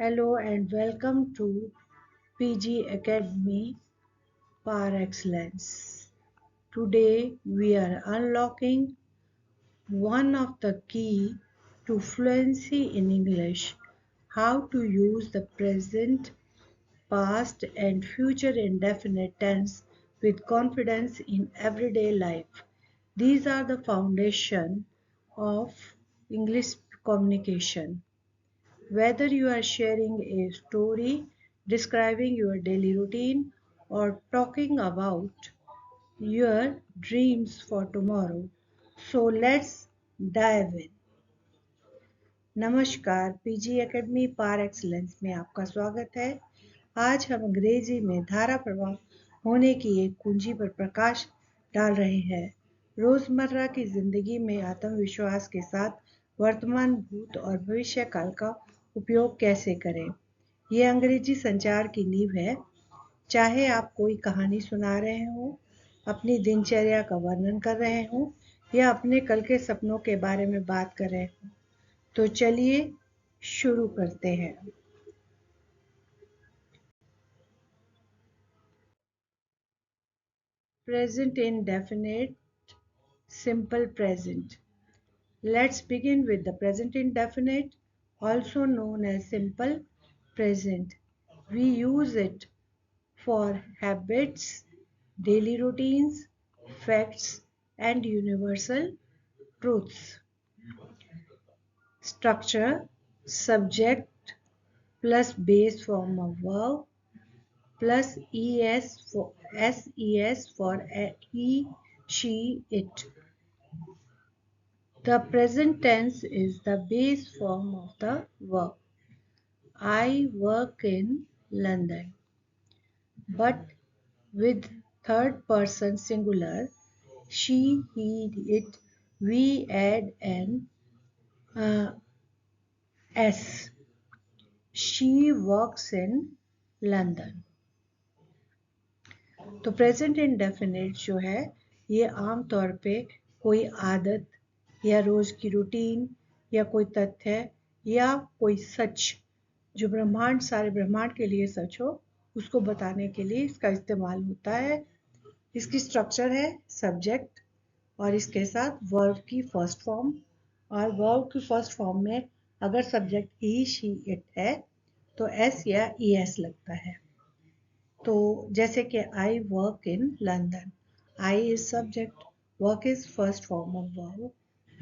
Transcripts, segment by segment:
Hello and welcome to PG Academy Par Excellence. Today we are unlocking one of the key to fluency in English, how to use the present, past and future indefinite tense with confidence in everyday life. These are the foundation of English communication. Whether you are sharing a story, describing your daily routine, or talking about your dreams for tomorrow. So let's dive in. नमस्कार PG academy par excellence में आपका स्वागत है। आज हम अंग्रेजी में धारा प्रवाह होने की एक कुंजी पर प्रकाश डाल रहे हैं। रोजमर्रा की जिंदगी में आत्मविश्वास के साथ वर्तमान, भूत और भविष्य काल का उपयोग कैसे करें, ये अंग्रेजी संचार की नींव है। चाहे आप कोई कहानी सुना रहे हो, अपनी दिनचर्या का वर्णन कर रहे हो या अपने कल के सपनों के बारे में बात कर रहे हो, तो चलिए शुरू करते हैं। Present indefinite, simple present. Let's begin with the present indefinite, also known as simple present. We use it for habits, daily routines, facts, and universal truths. Structure: subject plus base form of verb plus ses for he, she, it. The present tense is the base form of the verb. I work in London. But with third person singular, she, he, it, we add an s. She works in London. तो present indefinite जो है ये आम तौर पे कोई आदत या रोज की रूटीन या कोई तथ्य या कोई सच जो सारे ब्रह्मांड के लिए सच हो, उसको बताने के लिए इसका इस्तेमाल होता है। इसकी स्ट्रक्चर है सब्जेक्ट और इसके साथ वर्ब की फर्स्ट फॉर्म, और वर्ब की फर्स्ट फॉर्म में अगर सब्जेक्ट ही, शी, इट है तो एस या ई एस लगता है। तो जैसे कि I work in London, I is subject, work is first form of verb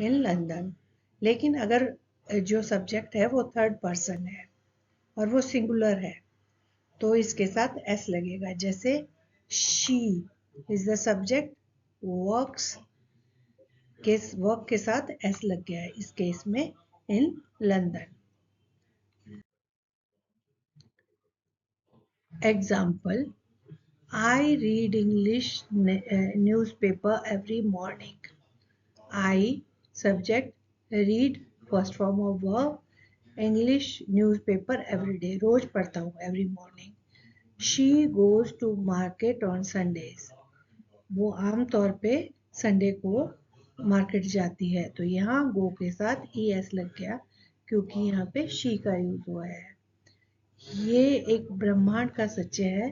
in London. लेकिन अगर जो सब्जेक्ट है वो थर्ड पर्सन है और वो सिंगुलर है तो इसके साथ एस लगेगा। जैसे she is the subject, works के वर्क के साथ एस लग गया है इस केस में, in London. Example: I read English newspaper every morning. I subject, read first form of verb, English newspaper every day, रोज पढ़ता हूँ, every morning. She goes to market on Sundays. वो आम तौर पे संडे को मार्केट जाती है। तो यहाँ गो के साथ ई एस लग गया क्योंकि यहाँ पे शी का यूज हुआ है। ये एक ब्रह्मांड का सत्य है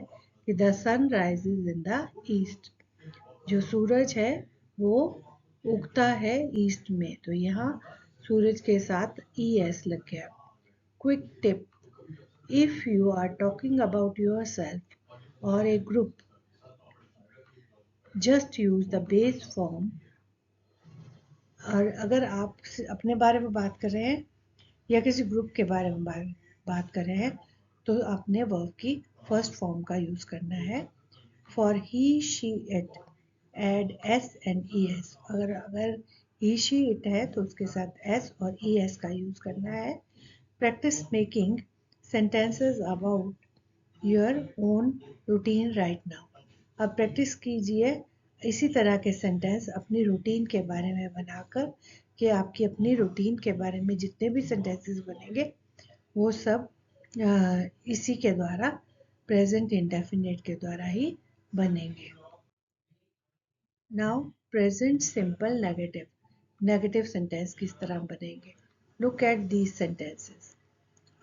कि the sun rises in the east, जो सूरज है वो उगता है ईस्ट में। तो यहाँ सूरज के साथ ई एस लग गया। Quick tip: if you are talking about yourself और a group, just use the base form. और अगर आप अपने बारे में बात कर रहे हैं या किसी ग्रुप के बारे में बात कर रहे हैं तो आपने वर्ब की फर्स्ट फॉर्म का यूज करना है। For he, she, it add s and e s. अगर ही, शी, इट है तो उसके साथ एस और ई एस का यूज करना है। Practice making sentences about your own routine right now. अब प्रैक्टिस कीजिए इसी तरह के सेंटेंस अपनी रूटीन के बारे में बनाकर, कि आपकी अपनी रूटीन के बारे में जितने भी सेंटेंसेस बनेंगे वो सब इसी के द्वारा, प्रेजेंट इंडेफिनिट के द्वारा ही बनेंगे। Now present simple negative sentence किस तरह बनेंगे? Look at these sentences.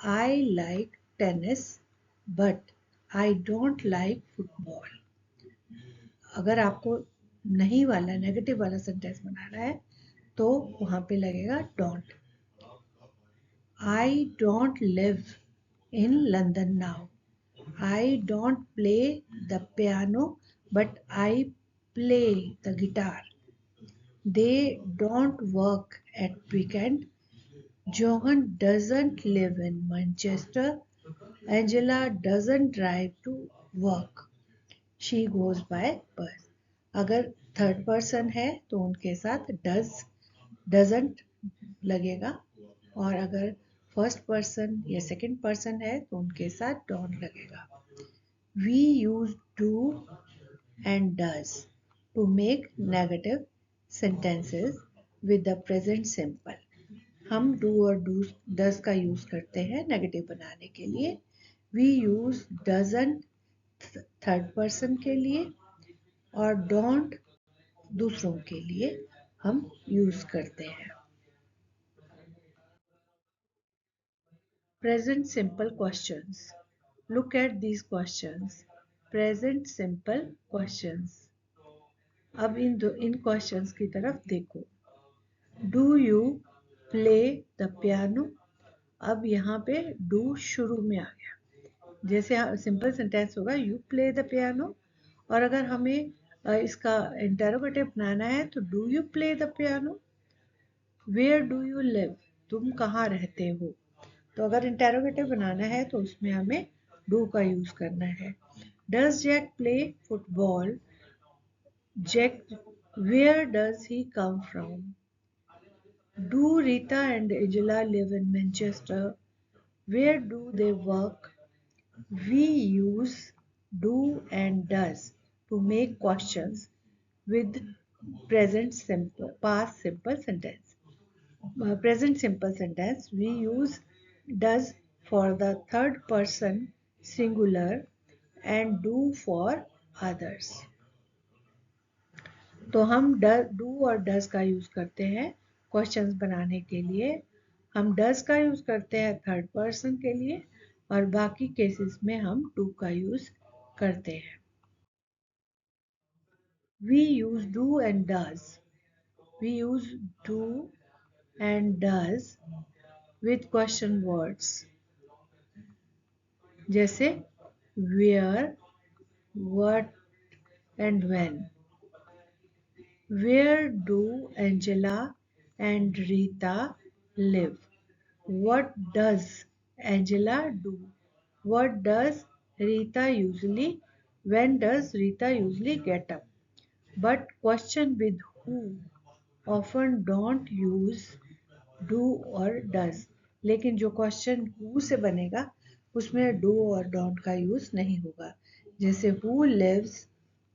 I like tennis but I don't like football. अगर आपको नहीं वाला नेगेटिव वाला सेंटेंस बनाना है तो वहां पे लगेगा don't. I don't live in London now. I don't play the piano, but I play the guitar. They don't work at weekend. Johan doesn't live in Manchester. Angela doesn't drive to work. She goes by bus. अगर third person है तो उनके साथ doesn't लगेगा, और अगर first person या second person है तो उनके साथ डोंट लगेगा. We use do and does to make negative sentences with the present simple. हम डू और डज का यूज करते हैं नेगेटिव बनाने के लिए. We use doesn't third person के लिए और डोंट दूसरों के लिए हम यूज करते हैं. Present simple questions. Look at these questions. Present simple questions. अब इन क्वेश्चंस की तरफ देखो. Do you play the piano? अब यहाँ पे do शुरू में आ गया. जैसे सिंपल सेंटेंस होगा you play the piano, और अगर हमें इसका इंटरोगेटिव बनाना है तो do you play the piano? Where do you live? तुम कहाँ रहते हो? तो अगर इंटेरोगेटिव बनाना है तो उसमें हमें डू का यूज करना है. Does Jack play football? Jack, where does he come from? Do Rita and Angela live in Manchester? Where do they work? We use do and does to make questions with present simple past simple sentence. Present simple sentence we use does for the third person singular and do for others. तो हम do और does का use करते हैं questions बनाने के लिए. हम डज का यूज करते हैं थर्ड पर्सन के लिए और बाकी केसेस में हम डू का यूज करते हैं. We use do and does. We use do and does with question words जैसे where, what and when. Where do Angela and Rita live? What does Angela do? What does Rita usually? When does Rita usually get up? But question with who often don't use do और does. लेकिन जो question who से बनेगा उसमें do और don't का use नहीं होगा. जैसे who lives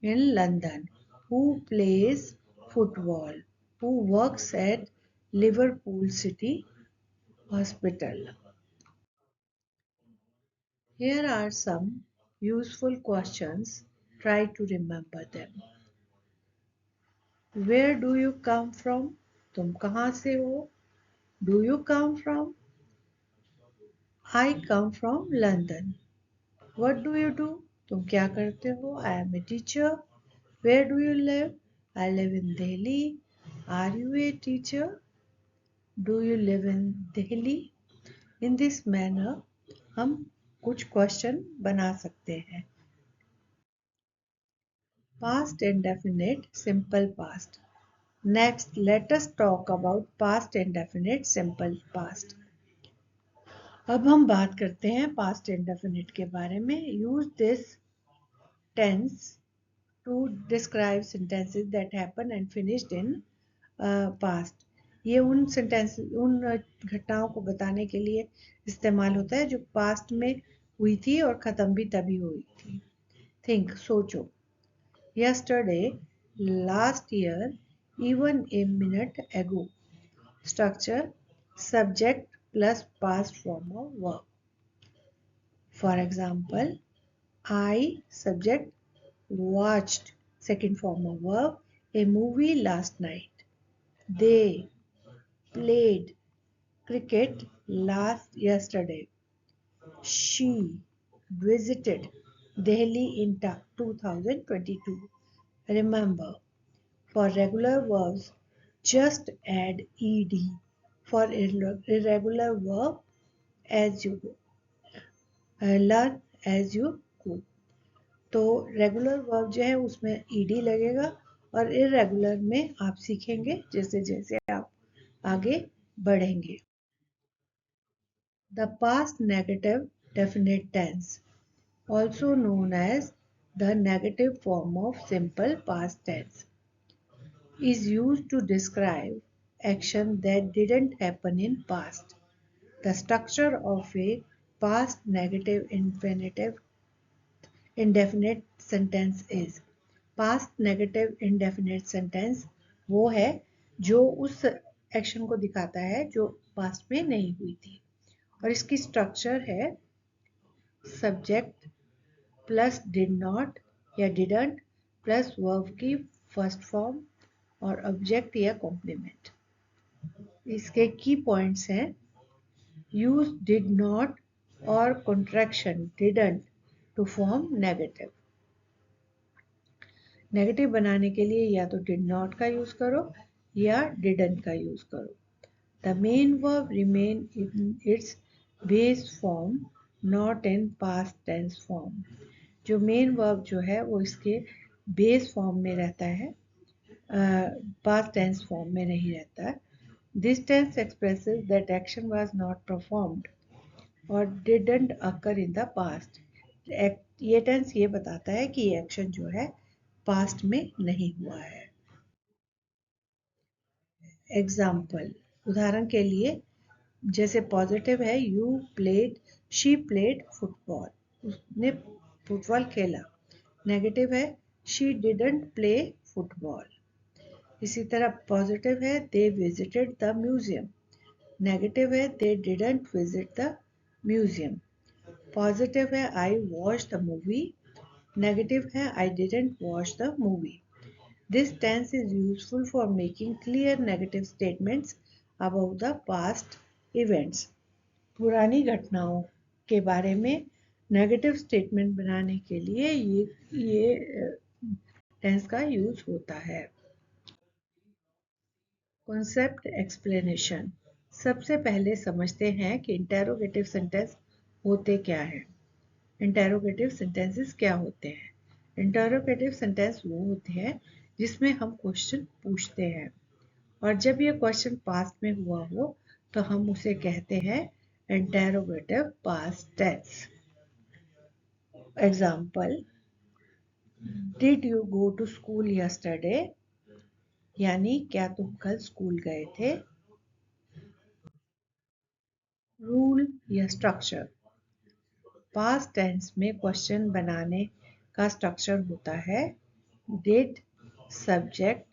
in London, who plays football, who works at Liverpool city hospital. Here are some useful questions. Try to remember them. Where do you come from? तुम कहाँ से हो? Do you come from? I come from London. What do you do? तुम क्या करते हो? I am a teacher. Where do you live? I live in Delhi. Are you a teacher? Do you live in Delhi? In this manner, हम कुछ question बना सकते हैं. Past indefinite, simple past. Next, let us talk about past indefinite, simple past. अब हम बात करते हैं past indefinite के बारे में. Use this tense to describe sentences that happen and finished in past. ये उन घटनाओं को बताने के लिए इस्तेमाल होता है जो पास्ट में हुई थी और खत्म भी तभी हुई थी. थिंक, सोचो. Yesterday, last year, even a minute ago. Structure, subject plus past form of verb. For example, I, subject, watched, second form of verb, a movie last night. They played cricket yesterday. She visited Delhi in 2022. Remember, for regular verbs, just add ed. For irregular verb, as you go. Learn as you go. तो regular verb जो है उसमें ED लगेगा और irregular में आप सीखेंगे जैसे जैसे आप आगे बढ़ेंगे. The past negative definite tense, also known as the negative form of simple past tense, is used to describe action that didn't happen in past. The structure of a past negative indefinite sentence is. Past negative indefinite sentence वो है जो उस action को दिखाता है जो past में नहीं हुई थी और इसकी स्ट्रक्चर है सब्जेक्ट प्लस डिड नॉट या डिडंट प्लस वर्ब की फर्स्ट फॉर्म और ऑब्जेक्ट या कॉम्प्लीमेंट. इसके की पॉइंट्स हैं यूज डिड नॉट और contraction didn't to form negative. Negative बनाने के लिए या तो डिड नॉट का यूज करो या डिडंट का यूज करो. The main verb remain in its base form not in past tense form. जो मेन वर्ब जो है वो इसके बेस फॉर्म में रहता है, पास्ट टेंस फॉर्म में नहीं रहता. This tense expresses that action was not performed और didn't occur in the past. ये टेंस ये बताता है कि ये एक्शन जो है पास्ट में नहीं हुआ है. एग्जाम्पल, उदाहरण के लिए जैसे पॉजिटिव है you played she played football, उसने फुटबॉल खेला. नेगेटिव है शी डिडंट प्ले फुटबॉल. इसी तरह पॉजिटिव है they visited the museum. Negative है they didn't visit the museum. Positive है I watch the movie. Negative है I didn't watch the movie. This tense is useful for making clear negative statements about the past events. पुरानी घटनाओं के बारे में negative statement बनाने के लिए ये टेंस का यूज होता है. Concept explanation. सबसे पहले समझते हैं कि इंटेरोगेटिव सेंटेंस होते क्या हैं. इंटेरोगेटिव सेंटेंसेस क्या होते हैं. इंटेरोगेटिव सेंटेंस वो होते हैं जिसमें हम क्वेश्चन पूछते हैं और जब ये क्वेश्चन पास्ट में हुआ हो तो हम उसे कहते हैं interrogative past tense. Example, did you go to school yesterday, यानी क्या तुम कल स्कूल गए थे. रूल या स्ट्रक्चर. पास्ट टेंस में क्वेश्चन बनाने का स्ट्रक्चर होता है डिड, सब्जेक्ट,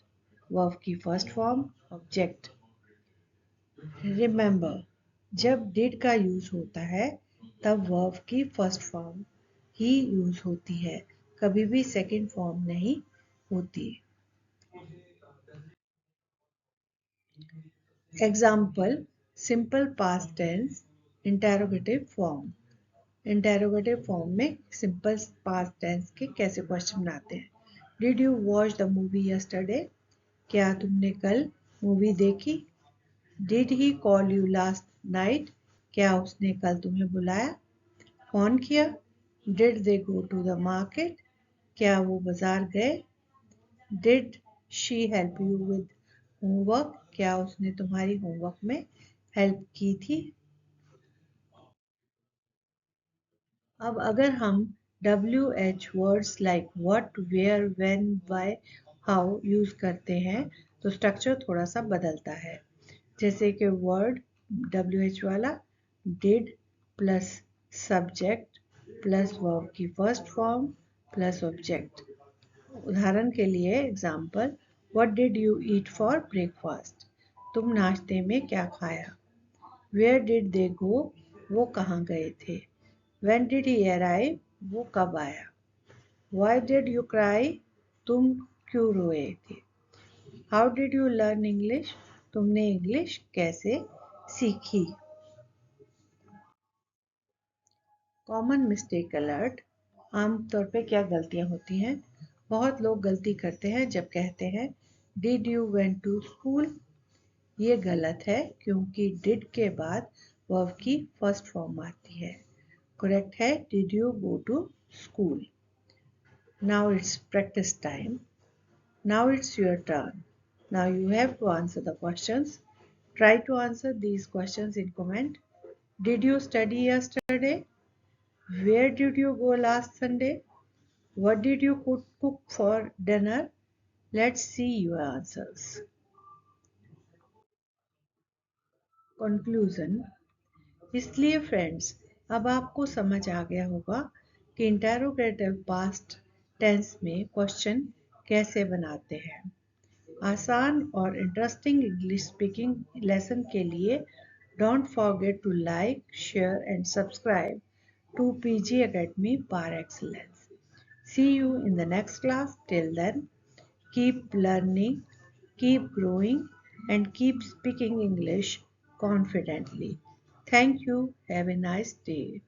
वर्ब की फर्स्ट फॉर्म, ऑब्जेक्ट. रिमेंबर, जब डिड का यूज होता है तब वर्ब की फर्स्ट फॉर्म ही यूज होती है, कभी भी सेकंड फॉर्म नहीं होती. Example, simple past tense interrogative form. Interrogative form में सिंपल पास्ट टेंस के कैसे क्वेश्चन बनाते हैं. Did you watch the movie yesterday, क्या तुमने कल मूवी देखी. Did he call you last night, क्या उसने कल तुम्हें बुलाया, फोन किया. Did they go to the market, क्या वो बाजार गए. Did she help you with homework, क्या उसने तुम्हारी होमवर्क में हेल्प की थी. अब अगर हम WH words like what, where, when, why, how use करते हैं तो स्ट्रक्चर थोड़ा सा बदलता है. जैसे कि वर्ड WH वाला did plus subject plus verb की फर्स्ट फॉर्म प्लस ऑब्जेक्ट. उदाहरण के लिए example, what did you eat for breakfast, तुम नाश्ते में क्या खाया. वेयर डिड दे गो, वो कहाँ गए थे. व्हेन डिड ही अराइव, वो कब आया. व्हाई डिड यू क्राई, तुम क्यों रोए थे. How did you learn English, तुमने इंग्लिश कैसे सीखी. Common mistake alert. आमतौर पे क्या गलतियां होती हैं? बहुत लोग गलती करते हैं जब कहते हैं did you went to school. ये गलत है क्योंकि डिड के बाद वर्ब की फर्स्ट फॉर्म आती है। करेक्ट है did you go to school. Now it's practice time. Now it's your turn. Now you have to answer the questions. Try to answer these questions in comment. Did you study yesterday? Where did you go last Sunday? What did you cook for dinner? Let's see your answers. Conclusion. इसलिए friends अब आपको समझ आ गया होगा कि interrogative past tense में question कैसे बनाते हैं। आसान और इंटरेस्टिंग इंग्लिश स्पीकिंग लेसन के लिए don't forget to like, share and subscribe to PG Academy par excellence. See you in the next class. Till then, keep learning, keep growing, and keep speaking English confidently. Thank you. Have a nice day.